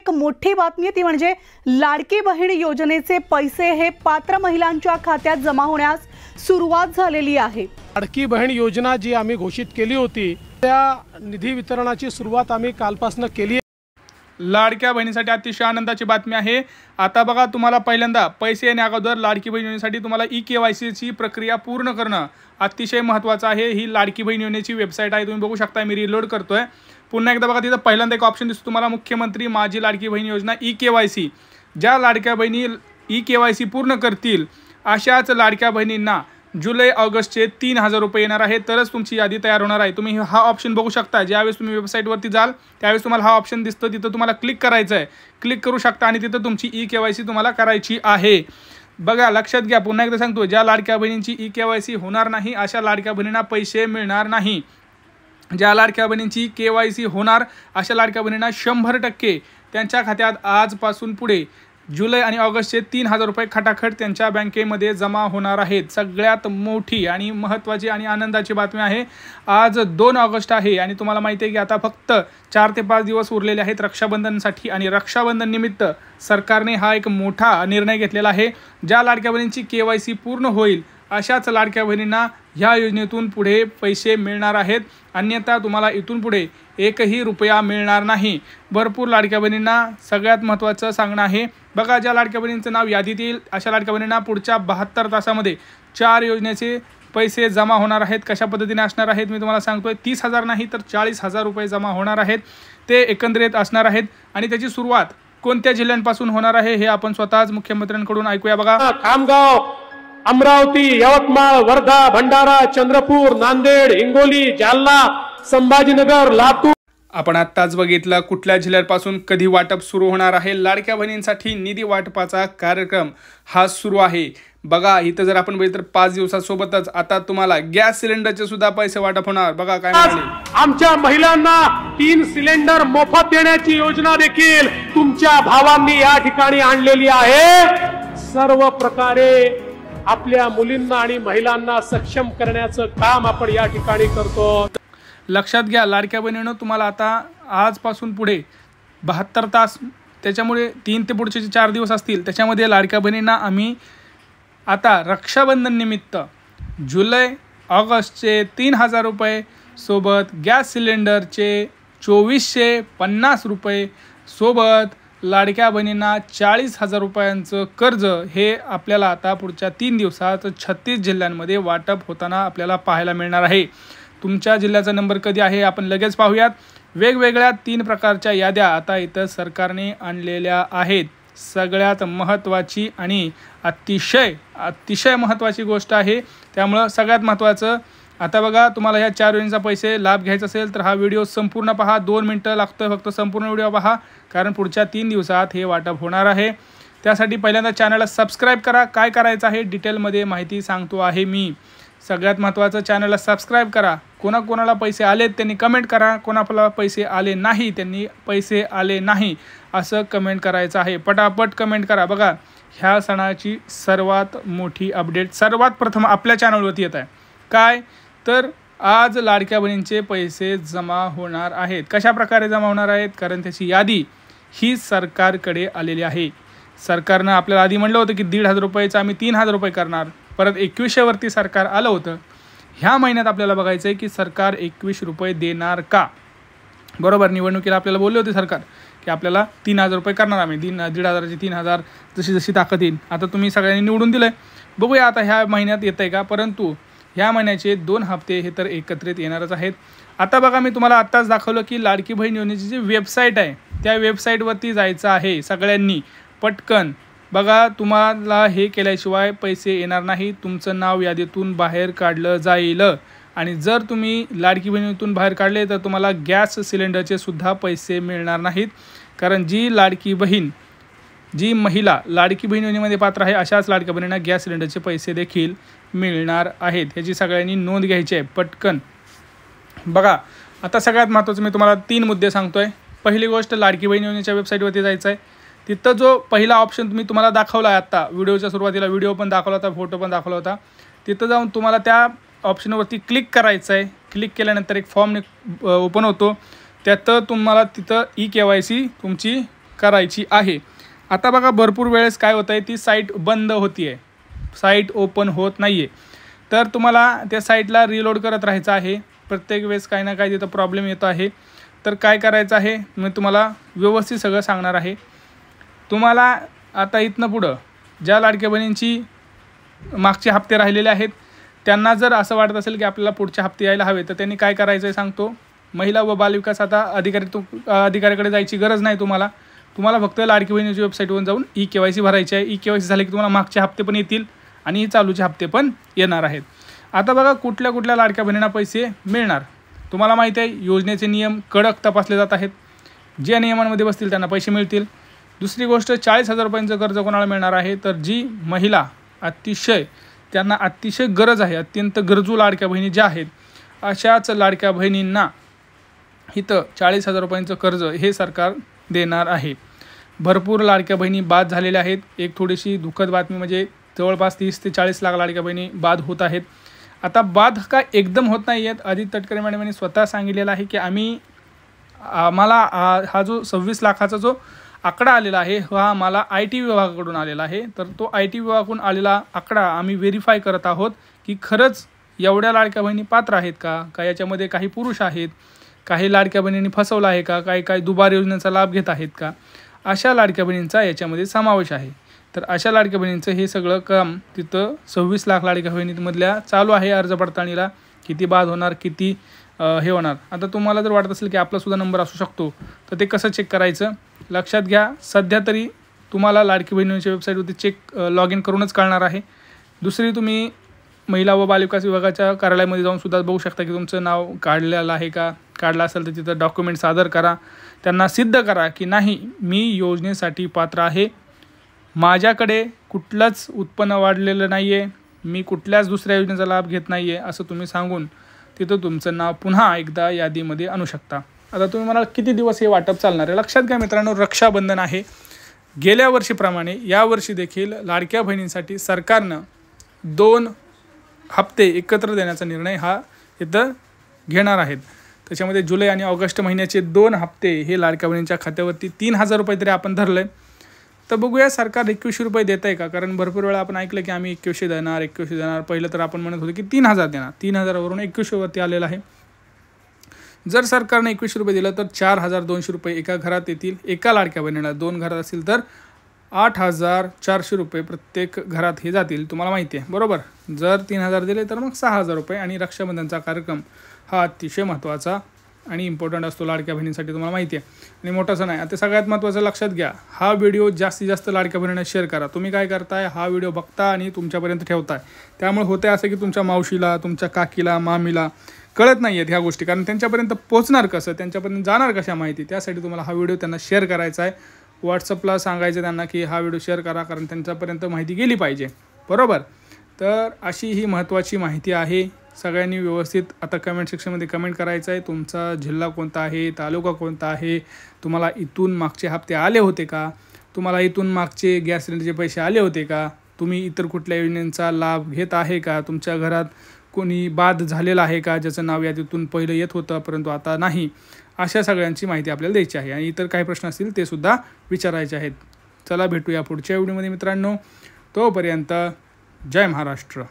एक मोठी बातमी ती म्हणजे लाडकी बहीण योजनेचे पैसे हे पात्र महिलांच्या खात्यात जमा होण्यास सुरुवात झालेली आहे। लाडकी बहीण योजना जी आम्ही घोषित केली होती त्या निधी वितरणाची सुरुवात आम्ही कालपासून केली आहे। लाडक्या बहिणीसाठी अतिशय आनंदाची बातमी आहे। आता बघा, तुम्हाला पहिल्यांदा पैसे येण्या अगोदर लाडकी बहीण योजनेसाठी तुम्हाला ई-केवायसी ची प्रक्रिया पूर्ण करणं अतिशय महत्त्वाचं आहे। ही लाडकी बहीण योजनेची वेबसाईट आहे, तुम्ही बघू शकता। मी रीलोड करतोय पुन्हा एकदा बघा, तिथं पहिल्यांदा एक ऑप्शन दिसतो तुम्हाला, मुख्यमंत्री माझी लाडकी बहीण योजना ई-केवायसी। ज्या लाडक्या बहिणी ई-केवायसी पूर्ण करतील अशाच लाडक्या बहिणींना जुलै ऑगस्टचे 3000 रुपये येणार आहे, तरच तुमची यादी तयार होणार आहे। तुम्ही हा ऑप्शन बघू शकता। ज्यावेळेस तुम्ही वेबसाईटवरती जाल त्यावेळेस तुम्हाला हा ऑप्शन दिसतो, तिथं तुम्हाला क्लिक करायचं आहे। क्लिक करू शकता आणि तिथं तुमची ई-केवायसी तुम्हाला करायची आहे। बघा, लक्षात घ्या, पुन्हा एकदा सांगतो, ज्या लाडक्या बहिणींची ई-केवायसी होणार नाही अशा लाडक्या बहिणींना पैसे मिळणार नाही। ज्या लाडक्या बहिणींची केवायसी होणार अशा लाडक्या बहिणींना 100% त्यांच्या खात्यात आजपासून पुढे जुलै आणि ऑगस्टचे 3000 रुपये खटाखट त्यांच्या बँकेमध्ये जमा होणार आहेत। सगळ्यात मोठी आणि महत्त्वाची आणि आनंदाची बातमी आहे। आज 2 ऑगस्ट आहे आणि तुम्हाला माहिती आहे की आता फक्त 4 ते 5 दिवस उरलेले आहेत रक्षाबंधनसाठी, आणि रक्षाबंधन निमित्त सरकारने हा एक मोठा निर्णय घेतलेला आहे। ज्या लाडक्या बहिणींची केवायसी पूर्ण होईल अशाच लाडक्या बहिणींना ह्या योजनेतून पुढे पैसे मिळणार आहेत, अन्यथा तुम्हाला इथून पुढे एकही रुपया मिळणार नाही। भरपूर लाडक्या बहिणींना सगळ्यात महत्त्वाचं सांगणं आहे, बघा, ज्या लाडक्या बहिणींचं नाव यादीत येईल अशा लाडक्या बहिणींना पुढच्या 72 तासामध्ये 4 योजनेचे पैसे जमा होणार आहेत। कशा पद्धतीने असणार आहेत मी तुम्हाला सांगतोय। 30,000 नाही तर 40,000 रुपये जमा होणार आहेत, ते एकंदरीत असणार आहेत। आणि त्याची सुरुवात कोणत्या जिल्ह्यांपासून होणार आहे हे आपण स्वतःच मुख्यमंत्र्यांकडून ऐकूया। बघा, खामगाव, अमरावती, यवतमाळ, वर्धा, भंडारा, चंद्रपूर, नांदेड, हिंगोली, जालना, संभाजीनगर, लातूर। आपण आत्ताच बघितलं कुठल्या जिल्ह्यापासून कधी वाटप सुरू होणार आहे। लाडक्या बहिणींसाठी निधी वाटपाचा कार्यक्रम हा सुरू आहे। बघा, इथं जर आपण बघितलं तर 5 दिवसासोबतच आता तुम्हाला गॅस सिलेंडरचे सुद्धा पैसे वाटप होणार। बघा काय म्हणाले, आमच्या महिलांना 3 सिलेंडर मोफत देण्याची योजना देखील तुमच्या भावांनी या ठिकाणी आणलेली आहे। सर्व प्रकारे आपल्या मुलींना आणि महिलांना सक्षम करण्याचं काम आपण या ठिकाणी करतो। लक्षात घ्या लाडक्या बहिणींनो, तुम्हाला आता आजपासून पुढे 72 तास, त्याच्यामुळे 3 ते पुढचे 4 दिवस असतील त्याच्यामध्ये लाडक्या बहिणींना आम्ही आता रक्षाबंधन निमित्त जुलै ऑगस्टचे 3000 रुपये सोबत गॅस सिलेंडरचे 2450 रुपये सोबत लाडक्या बहिणींना 40,000 रुपयांचं कर्ज हे आपल्याला आता पुढच्या 3 दिवसात 36 जिल्ह्यांमध्ये वाटप होताना आपल्याला पाहायला मिळणार आहे। तुमच्या जिल्ह्याचा नंबर कधी आहे आपण लगेच पाहूयात। वेगवेगळ्या 3 प्रकारच्या याद्या आता इथं सरकारने आणलेल्या आहेत। सगळ्यात महत्त्वाची आणि अतिशय महत्त्वाची गोष्ट आहे, त्यामुळं सगळ्यात महत्त्वाचं आता बघा, तुम्हाला ह्या 4 योजनेचा पैसे लाभ घ्यायचा असेल तर हा व्हिडिओ संपूर्ण पहा। 2 मिनिटं लागतोय फक्त, संपूर्ण व्हिडिओ पहा, कारण पुढच्या 3 दिवसात हे वाटप होणार आहे। त्यासाठी पहिल्यांदा चॅनलला सबस्क्राईब करा। काय करायचं आहे डिटेलमध्ये माहिती सांगतो आहे मी। सगळ्यात महत्त्वाचं, चॅनलला सबस्क्राईब करा। कोणाकोणाला पैसे आलेत त्यांनी कमेंट करा, कोणाला पैसे आले नाही त्यांनी पैसे आले नाही असं कमेंट करायचं आहे। पटापट कमेंट करा। बघा, ह्या सणाची सर्वात मोठी अपडेट सर्वात प्रथम आपल्या चॅनलवरती येत आहे। काय तर आज लाडक्या बहिणींचे पैसे जमा होणार आहेत। कशा प्रकारे जमा होणार आहेत, कारण त्याची यादी ही सरकारकडे आलेली आहे। सरकारनं आपल्याला आधी म्हटलं होतं की 1,500 रुपयाचं आम्ही 3000 रुपये करणार, परत 2100वरती सरकार आलं होतं। ह्या महिन्यात आपल्याला बघायचं आहे की सरकार 21 रुपये देणार का। बरोबर, निवडणुकीला आपल्याला बोलले होते सरकार की आपल्याला 3000 रुपये करणार आम्ही, 1,500चे 3000 जशी जशी ताकद येईल। आता तुम्ही सगळ्यांनी निवडून दिलं आहे, बघूया आता ह्या महिन्यात येतं आहे का। परंतु ह्या महिन्याचे 2 हप्ते हे तर एकत्रित येणारच आहेत। आता बघा, मी तुम्हाला आत्ताच दाखवलं की लाडकी बहीण योजनेची जी वेबसाईट आहे त्या वेबसाईटवरती जायचं आहे सगळ्यांनी पटकन। बघा, तुम्हाला हे केल्याशिवाय पैसे येणार नाही, तुमचं नाव यादीतून बाहेर काढलं जाईल। आणि जर तुम्ही लाडकी बहिणीतून बाहेर काढले तर तुम्हाला गॅस सिलेंडरचे सुद्धा पैसे मिळणार नाहीत, कारण जी महिला लाडकी बहीण योजनेमध्ये पात्र आहे अशाच लाडक्या बहिणींना गॅस सिलेंडरचे पैसे देखील मिळणार आहेत। ह्याची सगळ्यांनी नोंद घ्यायची आहे पटकन। बघा, आता सगळ्यात महत्त्वाचं मी तुम्हाला 3 मुद्दे सांगतोय। पहिली गोष्ट, लाडकी बहीण योजनेच्या वेबसाईटवरती जायचं आहे। तिथं जो पहिला ऑप्शन मी तुम्हाला दाखवला आहे आत्ता व्हिडिओच्या सुरुवातीला, व्हिडिओ पण दाखवला होता, फोटो पण दाखवला होता, तिथं जाऊन तुम्हाला त्या ऑप्शनवरती क्लिक करायचं आहे। क्लिक केल्यानंतर एक फॉर्म ओपन होतो, त्यात तुम्हाला तिथं ई-केवायसी तुमची करायची आहे. आता बघा भरपूर वेळेस काय होतं आहे, ती साईट बंद होती आहे, साईट ओपन होत नाही आहे. तर तुम्हाला त्या साईटला रिलोड करत राहायचं आहे. प्रत्येक वेळेस काही ना काही तिथं प्रॉब्लेम येतो आहे. तर काय करायचं आहे मी तुम्हाला व्यवस्थित सगळं सांगणार आहे. तुम्हाला आता इथनं पुढं ज्या लाडक्या बहिणींची मागचे हप्ते राहिलेले आहेत त्यांना जर असं वाटत असेल की आपल्याला पुढचे हप्ते यायला हवे, तर त्यांनी काय करायचं आहे सांगतो. महिला व बालविकास आता अधिकाऱ्याकडे जायची गरज नाही. तुम्हाला फक्त लाडकी बहिणीच्या वेबसाईटवरून जाऊन KYC भरायची आहे. KYC झाले की तुम्हाला मागचे हप्ते पण येतील आणि चालूचे हप्ते पण येणार आहेत. आता बघा कुठल्या कुठल्या लाडक्या बहिणींना पैसे मिळणार. तुम्हाला माहिती आहे योजनेचे नियम कडक तपासले जात आहेत. ज्या नियमांमध्ये बसतील त्यांना पैसे मिळतील. दुसरी गोष्ट 40,000 रुपयांचं कर्ज कोणाला मिळणार आहे, तर जी महिला त्यांना अतिशय गरज आहे, अत्यंत गरजू लाडक्या बहिणी ज्या आहेत अशाच लाडक्या बहिणींना इथं 40,000 रुपयांचं कर्ज हे सरकार देणार आहे. भरपूर लाडक्या बहिणी बाद झालेल्या आहेत. एक थोडीशी दुःखद बातमी म्हणजे जवळपास 30 ते 40 लाख लाडक्या बहिणी बाद होत आहेत. आता बाद का एकदम होत नाही आहेत. आदित्य तटकरे मॅडमांनी स्वतः सांगितलेलं आहे की आम्हाला हा जो 26 लाखाचा जो आकडा आलेला आहे हा आम्हाला IT विभागाकडून आलेला आहे. तर तो IT विभागाकडून आलेला आकडा आम्ही व्हेरीफाय करत आहोत की खरंच एवढ्या लाडक्या बहिणी पात्र आहेत का याच्यामध्ये काही पुरुष आहेत, काही लाडक्या बहिणींनी फसवलं आहे काही दुबार योजनेचा लाभ घेत आहेत का, अशा लाडक्या बहिणींचा याच्यामध्ये समावेश आहे. तर अशा लाडक्या बहिणींचं हे सगळं काम तिथं 26 लाख लाडक्या बहिणींमधल्या चालू आहे. अर्ज पडताळणीला किती बाद होणार, किती हे होणार. आता तुम्हाला जर वाटत असेल की आपलासुद्धा नंबर असू शकतो, तर ते कसं चेक करायचं लक्षात घ्या. सध्या तरी तुम्हाला लाडकी बहिणीच्या वेबसाईटवरती लॉग इन करूनच कळणार आहे. दुसरी तुम्ही महिला व बालविकास विभागाच्या कार्यालयामध्ये जाऊन सुद्धा बघू शकता की तुमचं नाव काढलेलं आहे का. काढलं असेल तर तिथं डॉक्युमेंट सादर करा. त्यांना सिद्ध करा की नाही मी योजनेसाठी पात्र आहे, माझ्याकडे कुठलंच उत्पन्न वाढलेलं नाही आहे, मी कुठल्याच दुसऱ्या योजनेचा लाभ घेत नाही आहे असं तुम्ही सांगून तिथं तुमचं नाव पुन्हा एकदा यादीमध्ये आणू शकता. आता तुम्ही मला किती दिवस हे वाटप चालणार आहे. लक्षात घ्या मित्रांनो, रक्षाबंधन आहे. गेल्या वर्षीप्रमाणे यावर्षी देखील लाडक्या बहिणींसाठी सरकारनं 2 हप्ते एकत्र देण्याचा निर्णय हा इथं घेणार आहेत. त्याच्यामध्ये जुलै आणि ऑगस्ट महिन्याचे 2 हप्ते हे लाडक्या बहिणींच्या खात्यावरती 3,000 रुपये तरी आपण धरलं आहे. तर बघूया सरकार 2100 रुपये देत आहे का. कारण भरपूर वेळा आपण ऐकलं की आम्ही 2100 देणार. पहिलं तर आपण म्हणत होतो की 3,000 देणार. 3,000वरून 2100 वरती आलेलं आहे. जर सरकारने 2100 रुपये दिलं तर 4,200 रुपये एका घरात येतील. एका लाडक्या बहिणीला 2 घरात असतील तर 8,400 रुपये प्रत्येक घरात हे जातील. तुम्हाला माहिती आहे बरोबर. जर 3,000 दिले तर मग 6,000 रुपये. आणि रक्षाबंधनचा कार्यक्रम हा अतिशय महत्त्वाचा आणि इम्पॉर्टंट असतो लाडक्या बहिणींसाठी, तुम्हाला माहिती आहे. आणि मोठा सण आहे. आता सगळ्यात महत्त्वाचं लक्षात घ्या, हा व्हिडिओ जास्तीत जास्त लाडक्या बहिणींना शेअर करा. तुम्ही काय करताय, हा व्हिडिओ बघता आणि तुमच्यापर्यंत ठेवताय. त्यामुळे होते असं की तुमच्या मावशीला, तुमच्या काकीला, मामीला कळत नाही आहेत ह्या गोष्टी. कारण त्यांच्यापर्यंत पोहोचणार कसं, त्यांच्यापर्यंत जाणार कशा माहिती, त्यासाठी तुम्हाला हा व्हिडिओ त्यांना शेअर करायचा आहे. व्हॉट्सअपला सांगायचं त्यांना की हा व्हिडिओ शेअर करा, कारण त्यांच्यापर्यंत माहिती गेली पाहिजे बरोबर. तर अशी ही महत्त्वाची माहिती आहे. सगळ्यांनी व्यवस्थित आता कमेंट सेक्शनमध्ये कमेंट करायचं आहे. तुमचा जिल्हा कोणता आहे, तालुका कोणता आहे, तुम्हाला इथून मागचे हप्ते आले होते का, तुम्हाला इथून मागचे गॅस सिलेंडरचे पैसे आले होते का, तुम्ही इतर कुठल्या योजनेचा लाभ घेत आहे का, तुमच्या घरात कोणी बाद झालेलं आहे का ज्याचं नाव यादीतून पहिलं येत होतं परंतु आता नाही. अशा सगळ्यांची माहिती आपल्याला द्यायची आहे. आणि इतर काही प्रश्न असतील ते सुद्धा विचारायचे आहेत. चला भेटूया पुढच्या व्हिडिओमध्ये मित्रांनो. तोपर्यंत जय महाराष्ट्र.